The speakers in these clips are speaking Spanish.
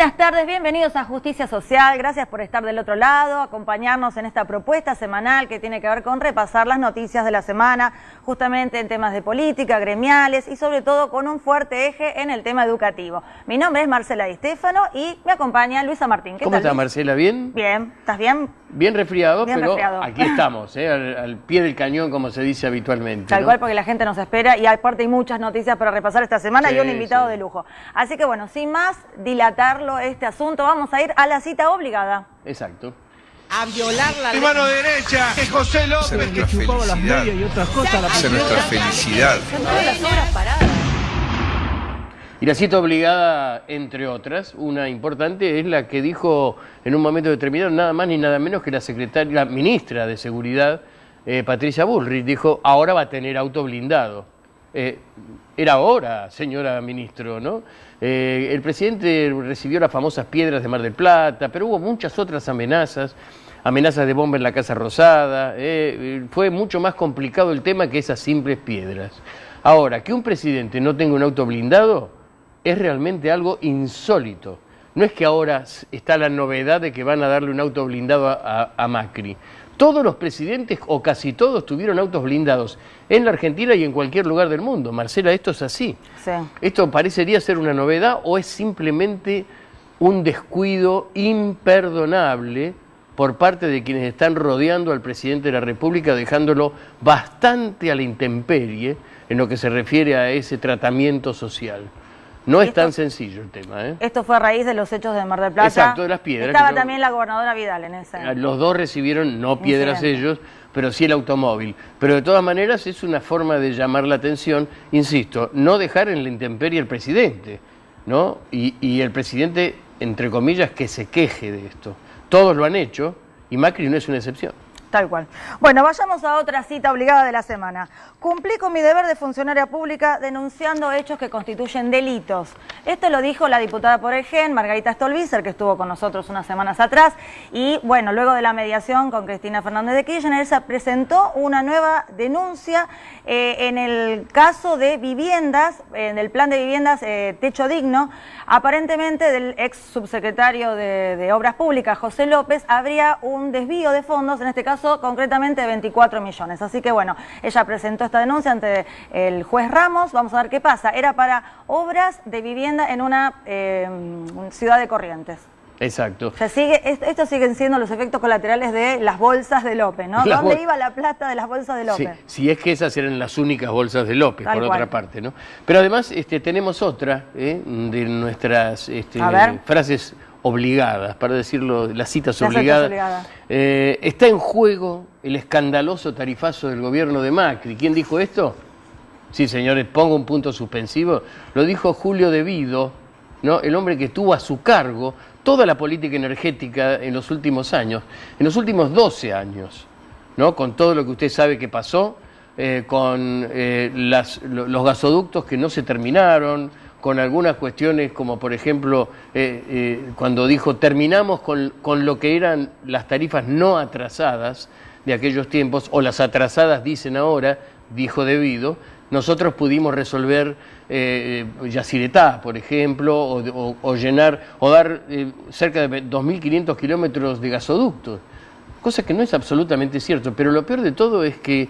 Buenas tardes, bienvenidos a Justicia Social, gracias por estar del otro lado, acompañarnos en esta propuesta semanal que tiene que ver con repasar las noticias de la semana, justamente en temas de política, gremiales y sobre todo con un fuerte eje en el tema educativo. Mi nombre es Marcela Di Stefano y me acompaña Luisa Martín. ¿Cómo estás, Marcela? ¿Bien? Bien, ¿estás bien? Bien resfriado, bien pero resfriado. Aquí estamos, al pie del cañón, como se dice habitualmente. Tal cual, porque la gente nos espera y aparte hay muchas noticias para repasar esta semana y un invitado de lujo. Así que bueno, sin más dilatarlo este asunto, vamos a ir a la cita obligada. Exacto. A violar la Mi mano derecha es José López, que chupaba las medias y otras cosas. Esa es nuestra felicidad. Son todas las obras paradas. Y la cita obligada, entre otras, una importante, es la que dijo en un momento determinado nada más ni nada menos que la ministra de Seguridad, Patricia Bullrich, dijo, ahora va a tener auto blindado. Era hora, señora ministro, ¿no? El presidente recibió las famosas piedras de Mar del Plata, pero hubo muchas otras amenazas de bomba en la Casa Rosada, fue mucho más complicado el tema que esas simples piedras. Ahora, que un presidente no tenga un auto blindado es realmente algo insólito. No es que ahora está la novedad de que van a darle un auto blindado a Macri. Todos los presidentes, o casi todos, tuvieron autos blindados en la Argentina y en cualquier lugar del mundo. Marcela, ¿esto es así? Sí. ¿Esto parecería ser una novedad o es simplemente un descuido imperdonable por parte de quienes están rodeando al presidente de la República, dejándolo bastante a la intemperie en lo que se refiere a ese tratamiento social? No es tan sencillo el tema, ¿eh? Esto fue a raíz de los hechos de Mar del Plata. Exacto, de las piedras. Estaba también la gobernadora Vidal en ese. Los dos recibieron, no piedras ellos, pero sí el automóvil. Pero de todas maneras es una forma de llamar la atención, insisto, no dejar en la intemperie al presidente, ¿no? Y el presidente, entre comillas, que se queje de esto. Todos lo han hecho y Macri no es una excepción. Tal cual. Bueno, vayamos a otra cita obligada de la semana. Cumplí con mi deber de funcionaria pública denunciando hechos que constituyen delitos. Esto lo dijo la diputada por el GEN, Margarita Stolbizer, que estuvo con nosotros unas semanas atrás. Y bueno, luego de la mediación con Cristina Fernández de Kirchner, ella presentó una nueva denuncia en el caso de viviendas, en el plan de viviendas Techo Digno. Aparentemente del ex subsecretario de Obras Públicas, José López, habría un desvío de fondos, en este caso concretamente de 24 millones. Así que bueno, ella presentó esta denuncia ante el juez Ramos. Vamos a ver qué pasa. Era para obras de vivienda en una ciudad de Corrientes. Exacto. Estos siguen siendo los efectos colaterales de las bolsas de López, ¿no? ¿Dónde iba la plata de las bolsas de López? Sí, si es que esas eran las únicas bolsas de López, por otra parte, ¿no? Pero además tenemos otra de nuestras frases obligadas, para decirlo, las citas obligadas. Está en juego el escandaloso tarifazo del gobierno de Macri. ¿Quién dijo esto? Sí, señores, pongo un punto suspensivo. Lo dijo Julio De Vido, ¿no? El hombre que tuvo a su cargo toda la política energética en los últimos años, en los últimos 12 años, ¿no? Con todo lo que usted sabe que pasó, con los gasoductos que no se terminaron, con algunas cuestiones como por ejemplo cuando dijo terminamos con lo que eran las tarifas no atrasadas de aquellos tiempos, o las atrasadas dicen ahora, dijo De Vido. Nosotros pudimos resolver Yacyretá, por ejemplo, o llenar, o dar cerca de 2.500 kilómetros de gasoductos, cosa que no es absolutamente cierto. Pero lo peor de todo es que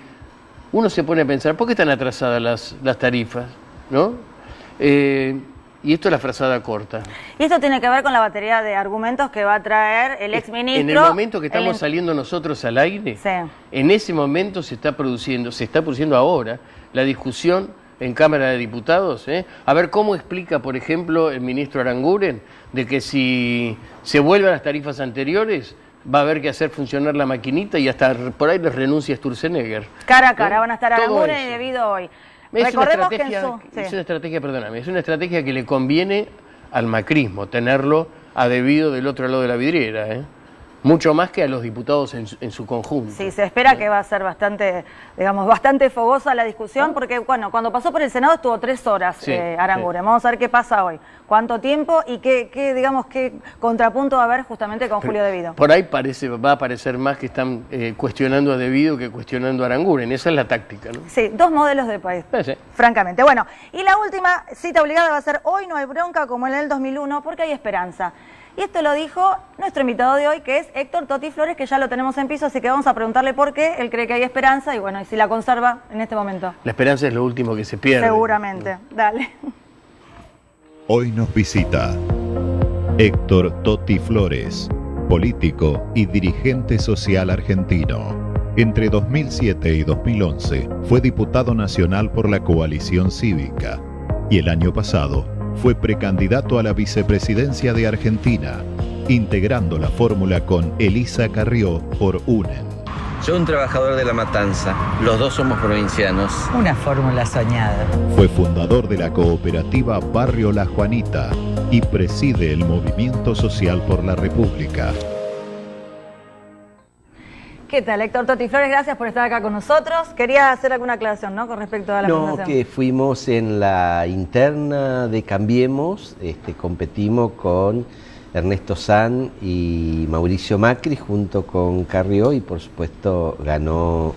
uno se pone a pensar, ¿por qué están atrasadas las tarifas? ¿No? Y esto es la frazada corta. Y esto tiene que ver con la batería de argumentos que va a traer el exministro. En el momento que estamos saliendo nosotros al aire, sí, en ese momento se está produciendo ahora la discusión en Cámara de Diputados, a ver cómo explica, por ejemplo, el ministro Aranguren, de que si se vuelven a las tarifas anteriores, va a haber que hacer funcionar la maquinita y hasta por ahí les renuncia Sturzenegger. Cara a cara, van a estar Aranguren y De Vido hoy. Es una estrategia que le conviene al macrismo, tenerlo a De Vido del otro lado de la vidriera, mucho más que a los diputados en su conjunto. Sí, se espera que va a ser bastante, digamos, bastante fogosa la discusión, porque, bueno, cuando pasó por el Senado estuvo 3 horas, Sí, Aranguren. Vamos a ver qué pasa hoy, cuánto tiempo y digamos, qué contrapunto va a haber justamente con Julio Devido. Por ahí va a parecer más que están cuestionando a Devido que cuestionando a Aranguren. Esa es la táctica, ¿no? Sí, 2 modelos de país, Sí. francamente. Bueno, y la última cita obligada va a ser: hoy no hay bronca como en el 2001 porque hay esperanza. Y esto lo dijo nuestro invitado de hoy, que es Héctor Toti Flores, que ya lo tenemos en piso, así que vamos a preguntarle por qué él cree que hay esperanza y, bueno, y si la conserva en este momento. La esperanza es lo último que se pierde. Seguramente. Dale. Hoy nos visita Héctor Toti Flores, político y dirigente social argentino. Entre 2007 y 2011 fue diputado nacional por la Coalición Cívica y el año pasado fue precandidato a la vicepresidencia de Argentina, integrando la fórmula con Elisa Carrió por UNEN. Yo un trabajador de La Matanza, los dos somos provincianos. Una fórmula soñada. Fue fundador de la cooperativa Barrio La Juanita y preside el Movimiento Social por la República. ¿Qué tal, Héctor Toti Flores? Gracias por estar acá con nosotros. Quería hacer alguna aclaración, ¿no?, con respecto a la fundación. No, que fuimos en la interna de Cambiemos, competimos con Ernesto Sanz y Mauricio Macri junto con Carrió, y por supuesto ganó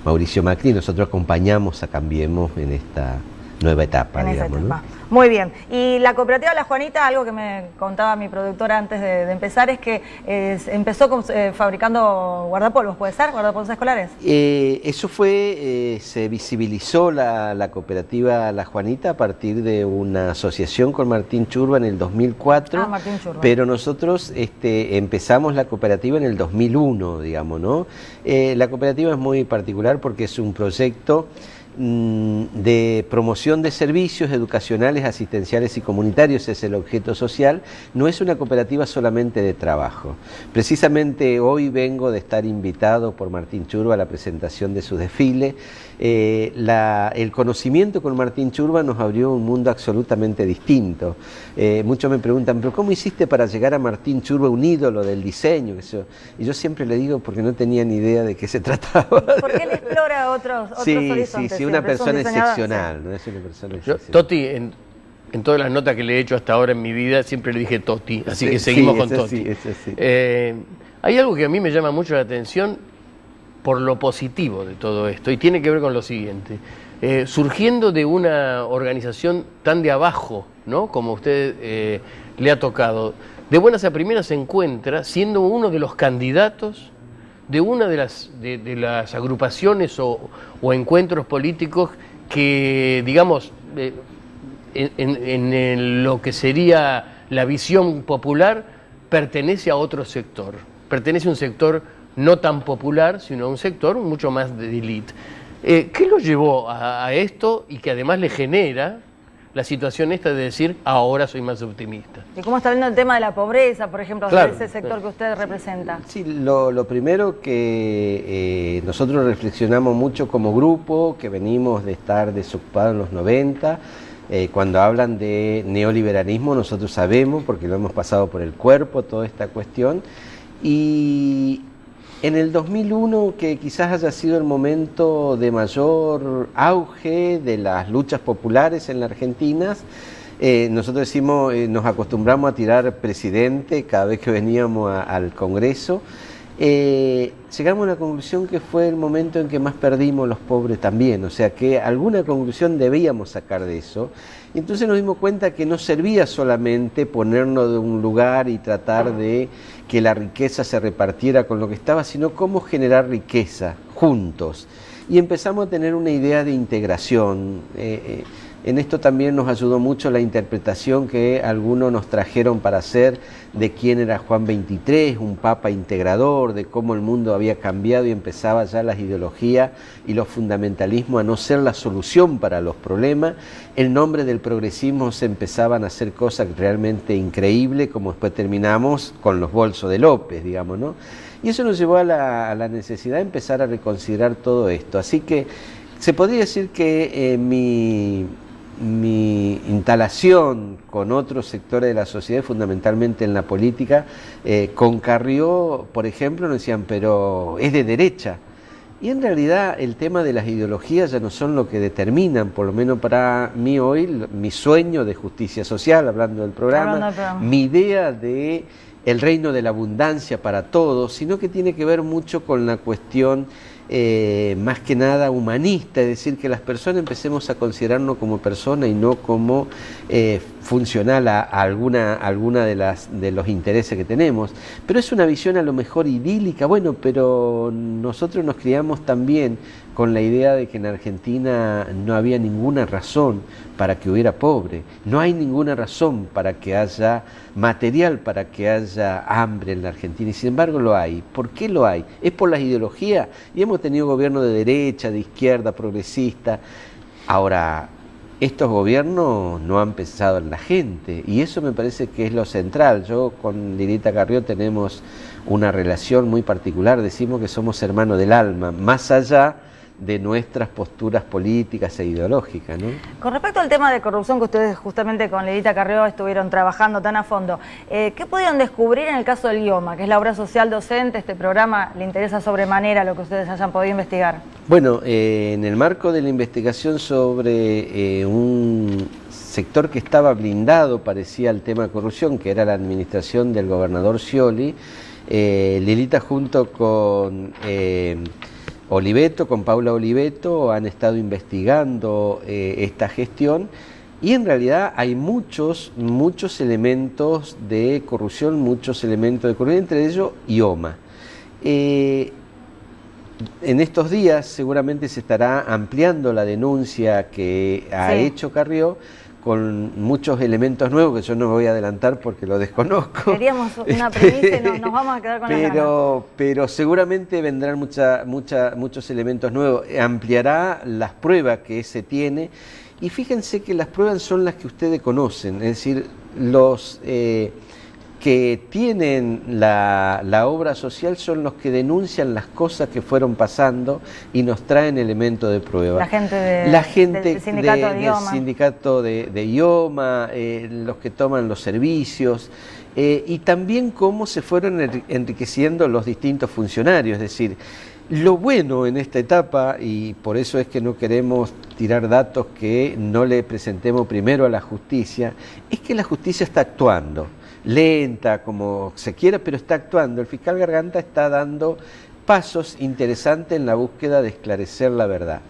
Mauricio Macri, y nosotros acompañamos a Cambiemos en esta nueva etapa, digamos, ¿no? Muy bien. Y la cooperativa La Juanita, algo que me contaba mi productora antes de empezar, es que empezó fabricando guardapolvos, ¿puede ser? ¿Guardapolvos escolares? Eso fue, se visibilizó la cooperativa La Juanita a partir de una asociación con Martín Churba en el 2004. Martín Churba. Pero nosotros empezamos la cooperativa en el 2001, digamos, ¿no? La cooperativa es muy particular porque es un proyecto de promoción de servicios educacionales, asistenciales y comunitarios, es el objeto social. No es una cooperativa solamente de trabajo. Precisamente hoy vengo de estar invitado por Martín Churba a la presentación de su desfile. El conocimiento con Martín Churba nos abrió un mundo absolutamente distinto. Muchos me preguntan, ¿pero cómo hiciste para llegar a Martín Churba, un ídolo del diseño? Y yo siempre le digo, porque no tenía ni idea de qué se trataba. Porque él explora otros horizontes. Sí, una persona excepcional, ¿no? Es una persona excepcional. Toti, en todas las notas que le he hecho hasta ahora en mi vida, siempre le dije Toti, así que seguimos con Toti. Hay algo que a mí me llama mucho la atención por lo positivo de todo esto, y tiene que ver con lo siguiente. Surgiendo de una organización tan de abajo, ¿no?, como usted le ha tocado, de buenas a primeras se encuentra siendo uno de los candidatos de una de las agrupaciones o encuentros políticos que, digamos, en lo que sería la visión popular, pertenece a otro sector. Pertenece a un sector no tan popular, sino a un sector mucho más de élite. ¿Qué lo llevó a esto y que además le genera la situación esta de decir, ahora soy más optimista? ¿Y cómo está viendo el tema de la pobreza, por ejemplo, claro, de ese sector que usted representa? Sí, lo primero que nosotros reflexionamos mucho como grupo, que venimos de estar desocupados en los 90, cuando hablan de neoliberalismo nosotros sabemos, porque lo hemos pasado por el cuerpo, toda esta cuestión, y en el 2001, que quizás haya sido el momento de mayor auge de las luchas populares en la Argentina, nosotros decimos, nos acostumbramos a tirar presidente cada vez que veníamos al Congreso. Llegamos a la conclusión que fue el momento en que más perdimos los pobres también, o sea que alguna conclusión debíamos sacar de eso. Y entonces nos dimos cuenta que no servía solamente ponernos de un lugar y tratar de que la riqueza se repartiera con lo que estaba, sino cómo generar riqueza juntos. Y empezamos a tener una idea de integración. En esto también nos ayudó mucho la interpretación que algunos nos trajeron para hacer de quién era Juan XXIII, un papa integrador, de cómo el mundo había cambiado y empezaba ya las ideologías y los fundamentalismos a no ser la solución para los problemas. En nombre del progresismo se empezaban a hacer cosas realmente increíbles, como después terminamos con los bolsos de López, digamos, ¿no? Y eso nos llevó a la necesidad de empezar a reconsiderar todo esto. Así que se podría decir que instalación con otros sectores de la sociedad, fundamentalmente en la política, con Carrió, por ejemplo, nos decían, pero es de derecha. Y en realidad el tema de las ideologías ya no son lo que determinan, por lo menos para mí hoy, mi sueño de justicia social, hablando del programa, mi idea de el reino de la abundancia para todos, sino que tiene que ver mucho con la cuestión más que nada humanista, es decir, que las personas empecemos a considerarnos como personas y no como funcional a alguna de los intereses que tenemos. Pero es una visión a lo mejor idílica, bueno, pero nosotros nos criamos también con la idea de que en Argentina no había ninguna razón para que hubiera pobre, no hay ninguna razón para que haya material, para que haya hambre en la Argentina, y sin embargo lo hay. ¿Por qué lo hay? Es por las ideologías, y hemos tenido gobiernos de derecha, de izquierda, progresista. Ahora, estos gobiernos no han pensado en la gente, y eso me parece que es lo central. Yo con Lilita Carrió tenemos una relación muy particular, decimos que somos hermanos del alma, más allá de nuestras posturas políticas e ideológicas, ¿no? Con respecto al tema de corrupción que ustedes justamente con Lilita Carrió estuvieron trabajando tan a fondo, ¿qué pudieron descubrir en el caso del IOMA, que es la obra social docente? Este programa le interesa sobremanera lo que ustedes hayan podido investigar. Bueno, en el marco de la investigación sobre un sector que estaba blindado, parecía el tema de corrupción, que era la administración del gobernador Scioli, Lilita junto con Oliveto, con Paula Oliveto, han estado investigando esta gestión, y en realidad hay muchos elementos de corrupción, entre ellos IOMA. En estos días seguramente se estará ampliando la denuncia que ha hecho Carrió, con muchos elementos nuevos que yo no me voy a adelantar porque lo desconozco. Queríamos una premisa y nos vamos a quedar con la gana. Pero seguramente vendrán muchos elementos nuevos. Ampliará las pruebas que se tiene, y fíjense que las pruebas son las que ustedes conocen, es decir, los que tienen la obra social son los que denuncian las cosas que fueron pasando y nos traen elementos de prueba. La gente del sindicato de IOMA, los que toman los servicios, y también cómo se fueron enriqueciendo los distintos funcionarios. Es decir, lo bueno en esta etapa, y por eso es que no queremos tirar datos que no le presentemos primero a la justicia, es que la justicia está actuando. Lenta, como se quiera, pero está actuando. El fiscal Garganta está dando pasos interesantes en la búsqueda de esclarecer la verdad.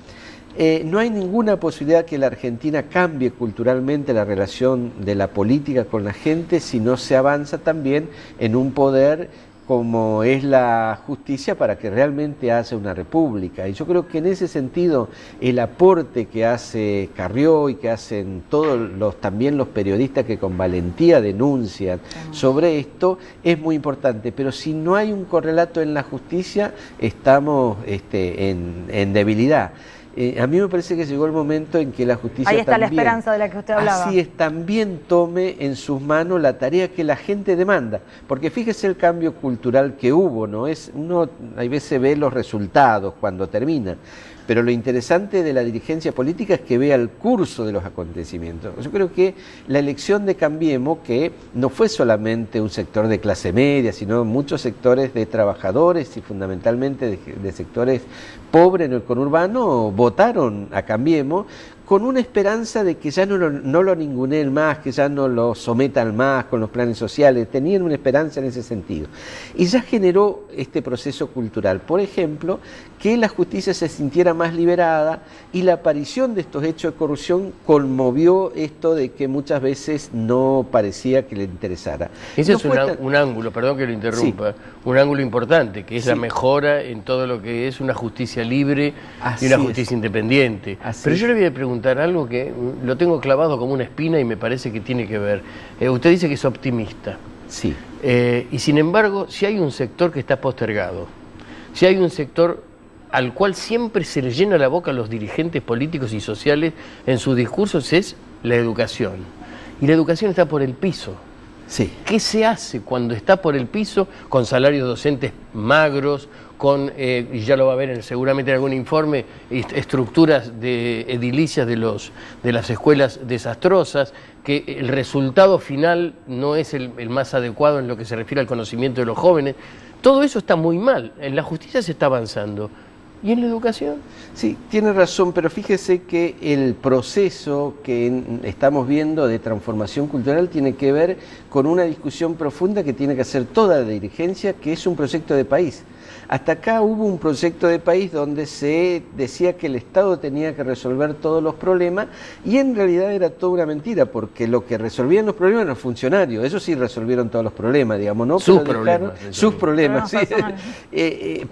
No hay ninguna posibilidad que la Argentina cambie culturalmente la relación de la política con la gente si no se avanza también en un poder como es la justicia, para que realmente haya una república. Y yo creo que en ese sentido el aporte que hace Carrió y que hacen todos también los periodistas que con valentía denuncian sobre esto es muy importante. Pero si no hay un correlato en la justicia, estamos en debilidad. A mí me parece que llegó el momento en que la justicia también, ahí está la esperanza de la que usted hablaba. Así es, también tome en sus manos la tarea que la gente demanda, porque fíjese el cambio cultural que hubo, ¿no? Uno a veces ve los resultados cuando termina, pero lo interesante de la dirigencia política es que vea el curso de los acontecimientos. Yo creo que la elección de Cambiemos, que no fue solamente un sector de clase media, sino muchos sectores de trabajadores y fundamentalmente de sectores pobres en el conurbano, votaron a Cambiemos con una esperanza de que ya no lo ninguneen más, que ya no lo sometan más con los planes sociales. Tenían una esperanza en ese sentido. Y ya generó este proceso cultural. Por ejemplo, que la justicia se sintiera más liberada, y la aparición de estos hechos de corrupción conmovió esto de que muchas veces no parecía que le interesara. Ese es un ángulo, perdón que lo interrumpa, un ángulo importante, que es la mejora en todo lo que es una justicia libre y una justicia independiente. Pero yo le voy a preguntar algo que lo tengo clavado como una espina y me parece que tiene que ver. Usted dice que es optimista. Sí. Y sin embargo, si hay un sector que está postergado, si hay un sector al cual siempre se le llena la boca a los dirigentes políticos y sociales en sus discursos, es la educación. Y la educación está por el piso. Sí. ¿Qué se hace cuando está por el piso, con salarios docentes magros, con, y ya lo va a ver seguramente en algún informe, estructuras de edilicias de las escuelas desastrosas, que el resultado final no es el más adecuado en lo que se refiere al conocimiento de los jóvenes. Todo eso está muy mal. En la justicia se está avanzando. ¿Y en la educación? Sí, tiene razón, pero fíjese que el proceso que estamos viendo de transformación cultural tiene que ver con una discusión profunda que tiene que hacer toda la dirigencia, que es un proyecto de país. Hasta acá hubo un proyecto de país donde se decía que el Estado tenía que resolver todos los problemas y en realidad era toda una mentira, porque lo que resolvían los problemas eran los funcionarios. Ellos sí resolvieron todos los problemas, digamos, ¿no? Sus problemas. Sus problemas, sí.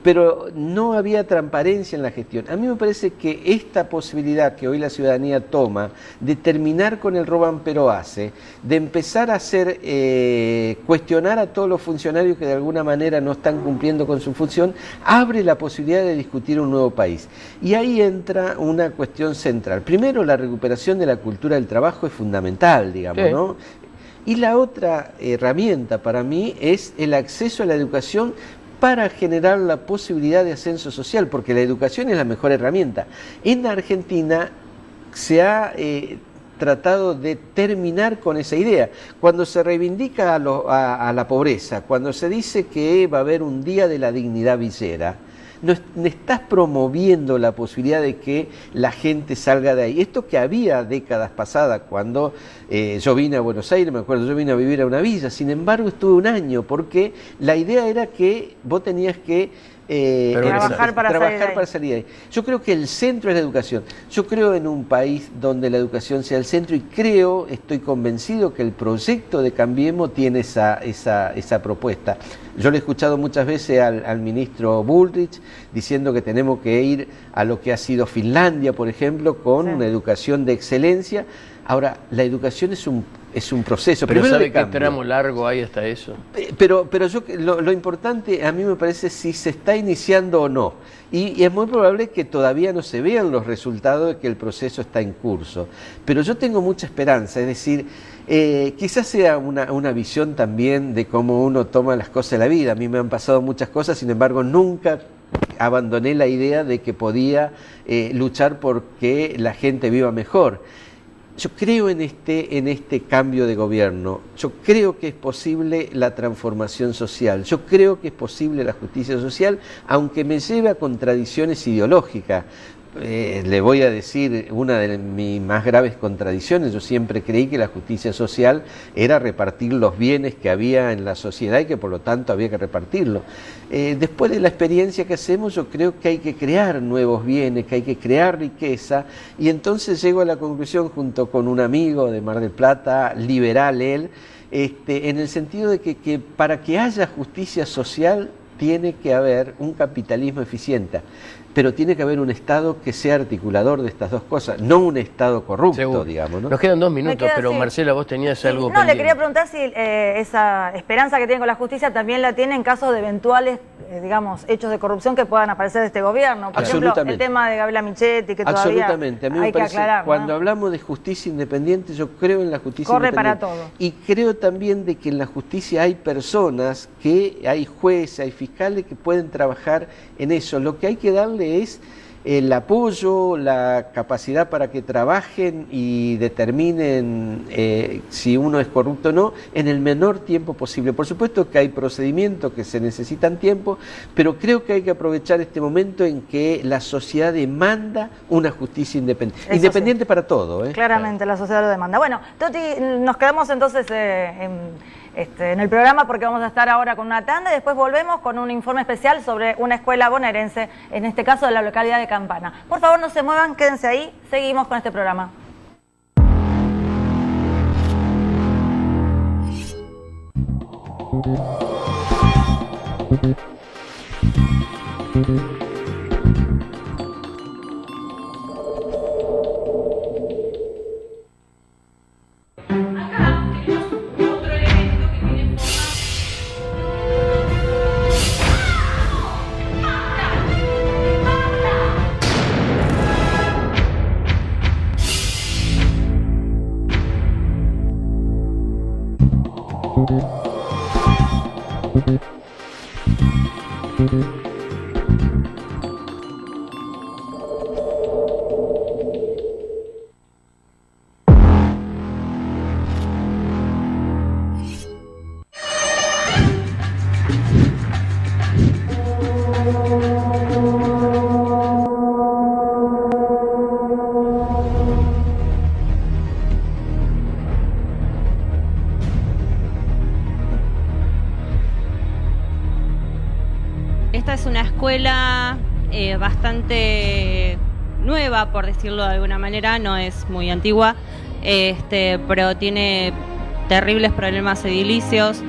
Pero no había transparencia en la gestión. A mí me parece que esta posibilidad que hoy la ciudadanía toma de terminar con el roban pero hace, de empezar a hacer, cuestionar a todos los funcionarios que de alguna manera no están cumpliendo con su función, abre la posibilidad de discutir un nuevo país. Y ahí entra una cuestión central. Primero, la recuperación de la cultura del trabajo es fundamental, digamos, sí, ¿no? Y la otra herramienta para mí es el acceso a la educación para generar la posibilidad de ascenso social, porque la educación es la mejor herramienta. En Argentina se ha tratado de terminar con esa idea. Cuando se reivindica a la pobreza, cuando se dice que va a haber un día de la dignidad villera, no estás promoviendo la posibilidad de que la gente salga de ahí. Esto que había décadas pasadas, cuando yo vine a Buenos Aires, me acuerdo, yo vine a vivir a una villa, sin embargo estuve un año, porque la idea era que vos tenías que trabajar para salir de ahí. Yo creo que el centro es la educación. Yo creo en un país donde la educación sea el centro y estoy convencido que el proyecto de Cambiemos tiene esa propuesta. Yo le he escuchado muchas veces al ministro Bullrich diciendo que tenemos que ir a lo que ha sido Finlandia, por ejemplo, con una educación de excelencia. Ahora, la educación es un proceso. Pero ¿sabe qué tramo largo hay hasta eso? Pero lo importante a mí me parece si se está iniciando o no. Y es muy probable que todavía no se vean los resultados de que el proceso está en curso. Pero yo tengo mucha esperanza, es decir, quizás sea una visión también de cómo uno toma las cosas de la vida. A mí me han pasado muchas cosas, sin embargo, nunca abandoné la idea de que podía luchar por que la gente viva mejor. Yo creo en este cambio de gobierno, yo creo que es posible la transformación social, yo creo que es posible la justicia social, aunque me lleve a contradicciones ideológicas. Le voy a decir una de mis más graves contradicciones. Yo siempre creí que la justicia social era repartir los bienes que había en la sociedad y que por lo tanto había que repartirlos. Después de la experiencia que hacemos, yo creo que hay que crear nuevos bienes, que hay que crear riqueza, y entonces llego a la conclusión, junto con un amigo de Mar del Plata, liberal él, en el sentido de que para que haya justicia social tiene que haber un capitalismo eficiente. Pero tiene que haber un Estado que sea articulador de estas dos cosas, no un Estado corrupto, seguro, digamos, ¿no? Nos quedan 2 minutos, pero Marcela, vos tenías algo pendiente. No, le quería preguntar si esa esperanza que tiene con la justicia también la tiene en caso de eventuales, digamos, hechos de corrupción que puedan aparecer de este gobierno. Por ejemplo, el tema de Gabriela Michetti, que todavía absolutamente. A mí me parece, aclarar, cuando ¿no? hablamos de justicia independiente, yo creo en la justicia independiente. Corre para todo. Y creo también de que en la justicia hay personas, hay jueces, hay fiscales que pueden trabajar en eso. Lo que hay que darle es el apoyo, la capacidad para que trabajen y determinen si uno es corrupto o no en el menor tiempo posible. Por supuesto que hay procedimientos que se necesitan tiempo, pero creo que hay que aprovechar este momento en que la sociedad demanda una justicia independiente. Eso independiente sí, para todo. Claramente la sociedad lo demanda. Bueno, Toti, nos quedamos entonces en el programa porque vamos a estar ahora con una tanda y después volvemos con un informe especial sobre una escuela bonaerense, en este caso de la localidad de Campana. Por favor, no se muevan, quédense ahí, seguimos con este programa. escuela bastante nueva, por decirlo de alguna manera, no es muy antigua, pero tiene terribles problemas edilicios.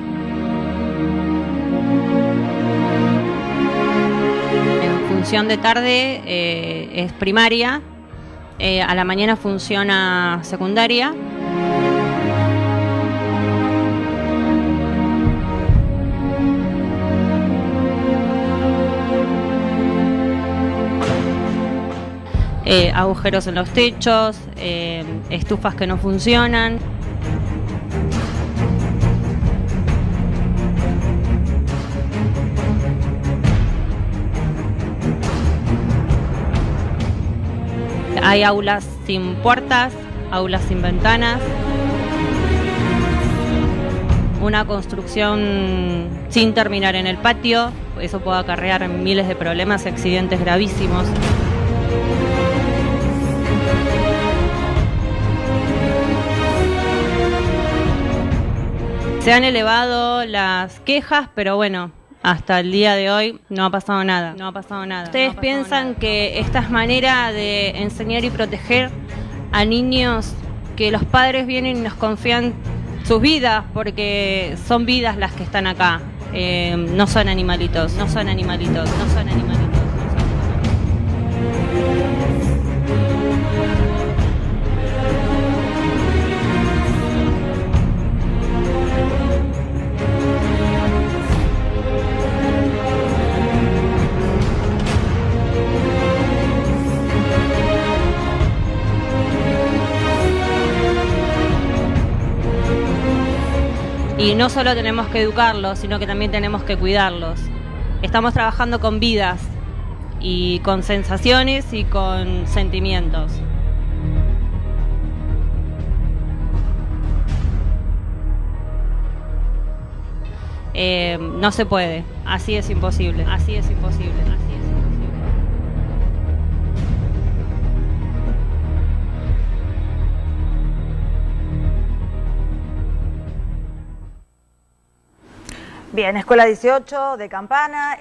En función de tarde es primaria, a la mañana funciona secundaria. Agujeros en los techos, estufas que no funcionan. Hay aulas sin puertas, aulas sin ventanas. Una construcción sin terminar en el patio, eso puede acarrear miles de problemas y accidentes gravísimos. Se han elevado las quejas, pero bueno, hasta el día de hoy no ha pasado nada. ¿Ustedes piensan que esta es manera de enseñar y proteger a niños que los padres vienen y nos confían sus vidas? Porque son vidas las que están acá, no son animalitos. Y no solo tenemos que educarlos, sino que también tenemos que cuidarlos. Estamos trabajando con vidas y con sensaciones y con sentimientos. No se puede, así es imposible. Bien, Escuela 18 de Campana.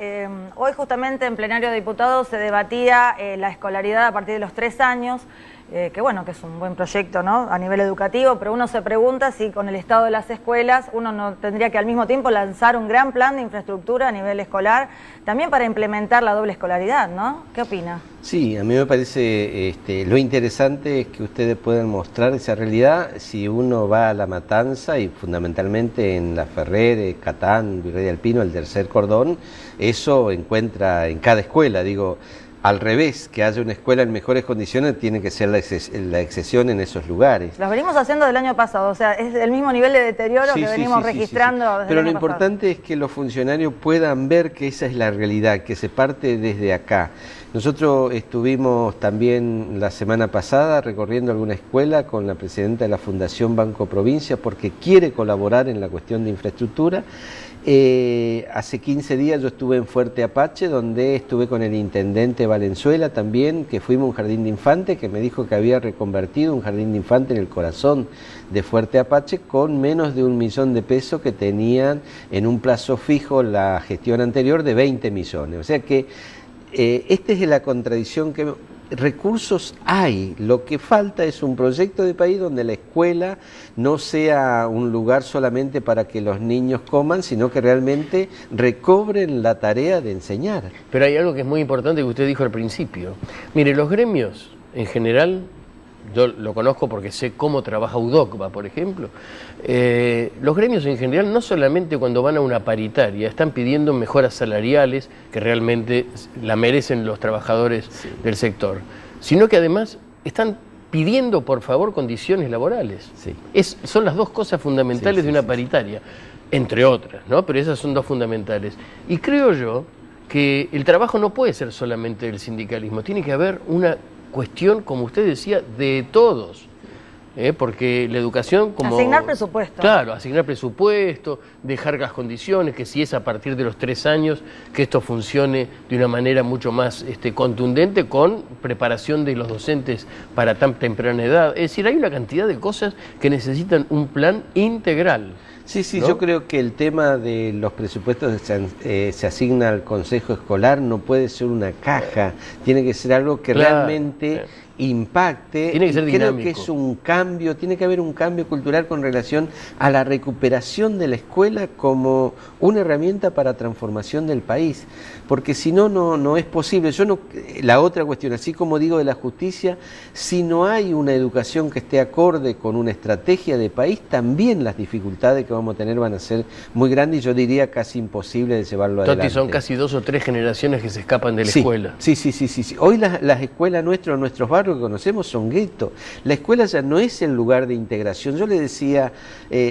Hoy justamente en plenario de diputados se debatía la escolaridad a partir de los 3 años, que bueno, que es un buen proyecto, ¿no?, a nivel educativo, pero uno se pregunta si con el estado de las escuelas uno no tendría que al mismo tiempo lanzar un gran plan de infraestructura a nivel escolar, también para implementar la doble escolaridad, ¿no? ¿Qué opina? Sí, a mí me parece lo interesante es que ustedes puedan mostrar esa realidad. Si uno va a La Matanza y fundamentalmente en La Ferrer, Catán, Virrey de Alpino, el tercer cordón, eso encuentra en cada escuela, digo. Al revés, que haya una escuela en mejores condiciones tiene que ser la excepción en esos lugares. Lo venimos haciendo del año pasado, o sea, es el mismo nivel de deterioro que venimos registrando desde Pero el año lo importante es que los funcionarios puedan ver que esa es la realidad, que se parte desde acá. Nosotros estuvimos también la semana pasada recorriendo alguna escuela con la presidenta de la Fundación Banco Provincia porque quiere colaborar en la cuestión de infraestructura. Hace 15 días yo estuve en Fuerte Apache, donde estuve con el intendente Valenzuela también, que fuimos a un jardín de infantes, que me dijo que había reconvertido un jardín de infantes en el corazón de Fuerte Apache con menos de 1 millón de pesos que tenían en un plazo fijo la gestión anterior de 20 millones. O sea que esta es la contradicción que... Recursos hay, lo que falta es un proyecto de país donde la escuela no sea un lugar solamente para que los niños coman, sino que realmente recobren la tarea de enseñar. Pero hay algo que es muy importante que usted dijo al principio. Mire, los gremios en general, yo lo conozco porque sé cómo trabaja UDOCVA, por ejemplo. Los gremios en general, no solamente cuando van a una paritaria, están pidiendo mejoras salariales que realmente la merecen los trabajadores del sector, sino que además están pidiendo, por favor, condiciones laborales. Son las dos cosas fundamentales de una paritaria, entre otras, ¿no? Pero esas son dos fundamentales. Y creo yo que el trabajo no puede ser solamente del sindicalismo, tiene que haber una cuestión, como usted decía, de todos, porque la educación como... Asignar presupuesto. Claro, asignar presupuesto, dejar las condiciones, que si es a partir de los 3 años, que esto funcione de una manera mucho más contundente, con preparación de los docentes para tan temprana edad. Es decir, hay una cantidad de cosas que necesitan un plan integral. Sí, sí, ¿no? yo creo que el tema de los presupuestos que se asigna al Consejo Escolar no puede ser una caja, tiene que ser algo que realmente impacte. Tiene que ser dinámico. Creo que es un cambio, tiene que haber un cambio cultural con relación a la recuperación de la escuela como una herramienta para transformación del país, porque si no, no es posible. La otra cuestión, así como digo de la justicia, si no hay una educación que esté acorde con una estrategia de país, también las dificultades que vamos a tener van a ser muy grandes y yo diría casi imposible de llevarlo adelante. Toti, son casi 2 o 3 generaciones que se escapan de la escuela. Sí. Hoy las escuelas nuestros barrios que conocemos son guetos. La escuela ya no es el lugar de integración. Yo le decía,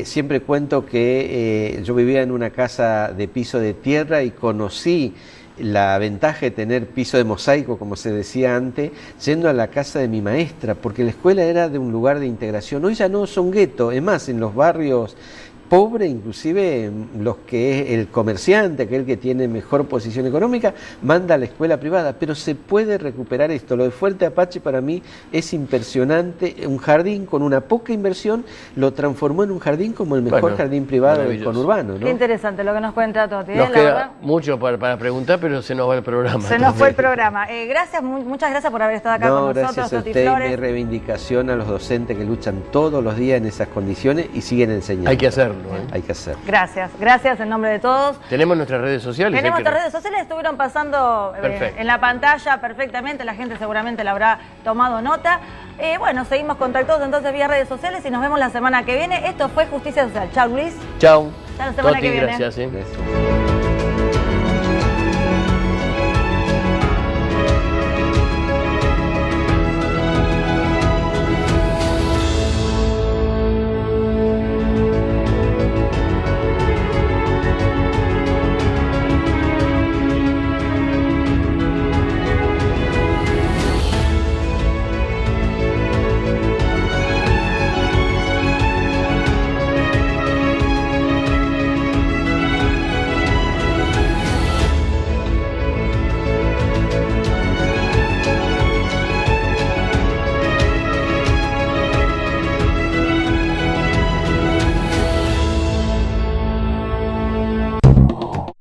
siempre cuento que yo vivía en una casa de piso de tierra y conocí la ventaja de tener piso de mosaico, como se decía antes, yendo a la casa de mi maestra, porque la escuela era de un lugar de integración. Hoy ya no son guetos, es más, en los barrios pobre, inclusive los que es el comerciante, aquel que tiene mejor posición económica, manda a la escuela privada, pero se puede recuperar esto. Lo de Fuerte Apache para mí es impresionante, un jardín con una poca inversión lo transformó en un jardín como el mejor jardín privado del conurbano, ¿no? Qué interesante lo que nos cuenta Toti. Nos queda mucho para preguntar, pero se nos va el programa. Se nos fue el programa. Gracias, muchas gracias por haber estado acá con nosotros, gracias a Toti usted, Flores. mi reivindicación a los docentes que luchan todos los días en esas condiciones y siguen enseñando. Hay que hacerlo. Hay que hacer. Gracias en nombre de todos. Tenemos nuestras redes sociales. Tenemos nuestras redes sociales, estuvieron pasando en la pantalla perfectamente, la gente seguramente la habrá tomado nota. Bueno, seguimos contactados entonces vía redes sociales y nos vemos la semana que viene. Esto fue Justicia Social. Chao, Luis. Chao. Hasta la semana que viene. Gracias. Gracias.